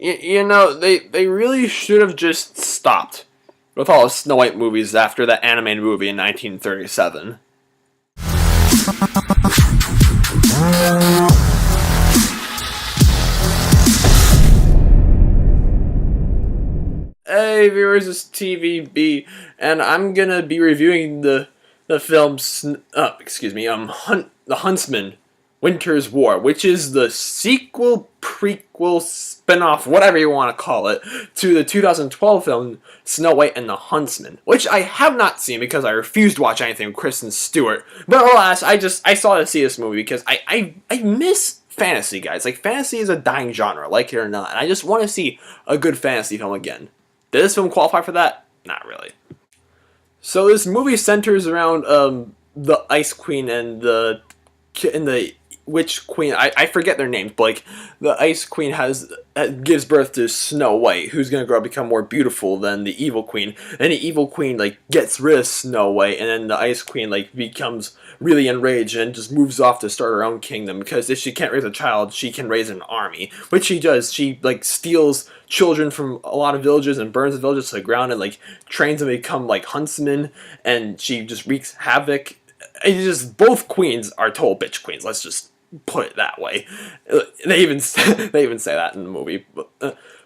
You know, they really should have just stopped with all the Snow White movies after that animated movie in 1937. Hey viewers, it's TVB, and I'm gonna be reviewing the film, The Huntsman, Winter's War, which is the sequel, prequel, spin-off, whatever you want to call it, to the 2012 film Snow White and the Huntsman, which I have not seen because I refused to watch anything with Kristen Stewart. But alas, I saw to see this movie because I miss fantasy, guys. Like, fantasy is a dying genre, like it or not, and I just want to see a good fantasy film again. Did this film qualify for that? Not really. So this movie centers around the Ice Queen and the Witch Queen. I forget their names, but like the Ice Queen gives birth to Snow White, who's gonna grow up become more beautiful than the Evil Queen. And the Evil Queen like gets rid of Snow White, and then the Ice Queen like becomes really enraged and just moves off to start her own kingdom, because if she can't raise a child, she can raise an army, which she does. She like steals children from a lot of villages and burns the villages to the ground and like trains them to become like huntsmen, and she just wreaks havoc. It's just, both queens are total bitch queens. Let's just put it that way. They even say that in the movie.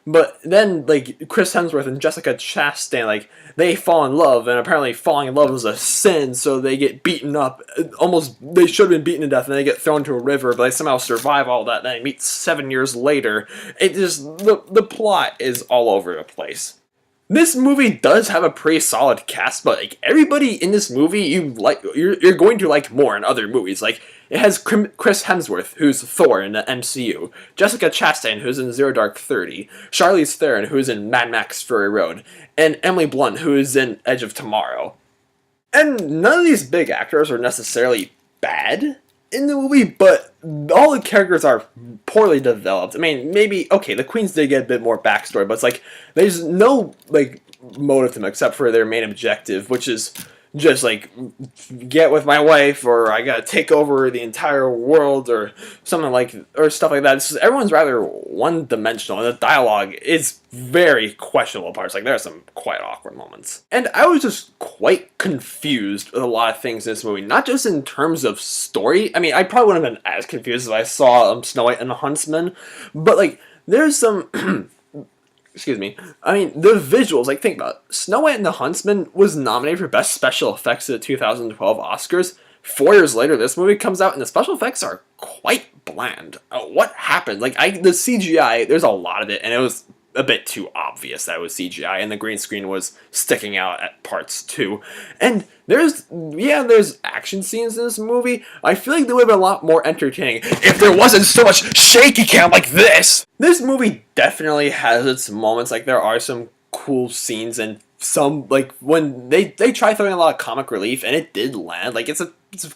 But then like Chris Hemsworth and Jessica Chastain, like they fall in love, and apparently falling in love is a sin, so they get beaten up. Almost, they should have been beaten to death, and they get thrown into a river, but they somehow survive all that. Then they meet 7 years later. It just, the plot is all over the place. This movie does have a pretty solid cast, but like everybody in this movie you're going to like more in other movies. Like, it has Chris Hemsworth, who's Thor in the MCU, Jessica Chastain, who's in Zero Dark 30, Charlize Theron, who's in Mad Max Fury Road, and Emily Blunt, who is in Edge of Tomorrow. And none of these big actors are necessarily bad in the movie, but all the characters are poorly developed. I mean, maybe, okay, the queens did get a bit more backstory, but it's like, there's no, like, motive to them except for their main objective, which is just, like, get with my wife, or I gotta take over the entire world, or something like, or stuff like that. Everyone's rather one-dimensional, and the dialogue is very questionable parts. Like, there are some quite awkward moments. And I was just quite confused with a lot of things in this movie, not just in terms of story. I mean, I probably wouldn't have been as confused if I saw Snow White and the Huntsman, but, like, there's some... Excuse me. I mean, the visuals, like, think about it. Snow White and the Huntsman was nominated for Best Special Effects at the 2012 Oscars. 4 years later, this movie comes out, and the special effects are quite bland. What happened? Like, the CGI, there's a lot of it, and it was a bit too obvious that it was CGI, and the green screen was sticking out at parts too. And there's action scenes in this movie. I feel like they would have been a lot more entertaining if there wasn't so much shaky cam like this. This movie definitely has its moments. Like, there are some cool scenes, and some, like, when they try throwing a lot of comic relief, and it did land. Like, it's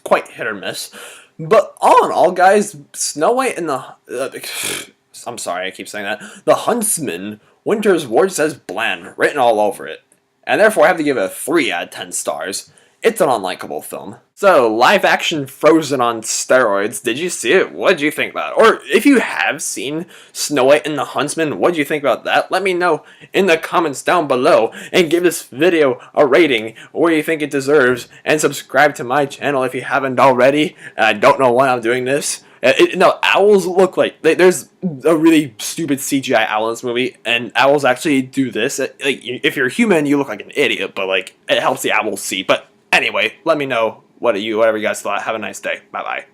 quite hit or miss. But all in all, guys, Snow White and the I'm sorry, I keep saying that. The Huntsman, Winter's War, says bland, written all over it. And therefore I have to give it a 3 out of 10 stars. It's an unlikable film. So, live action Frozen on steroids, did you see it? What did you think about it? Or if you have seen Snow White and the Huntsman, what did you think about that? Let me know in the comments down below, and give this video a rating where you think it deserves, and subscribe to my channel if you haven't already. I don't know why I'm doing this. No, owls look like... there's a really stupid CGI owl in this movie, and owls actually do this. Like, if you're a human, you look like an idiot, but, like, it helps the owls see. But anyway, let me know whatever you guys thought. Have a nice day. Bye-bye.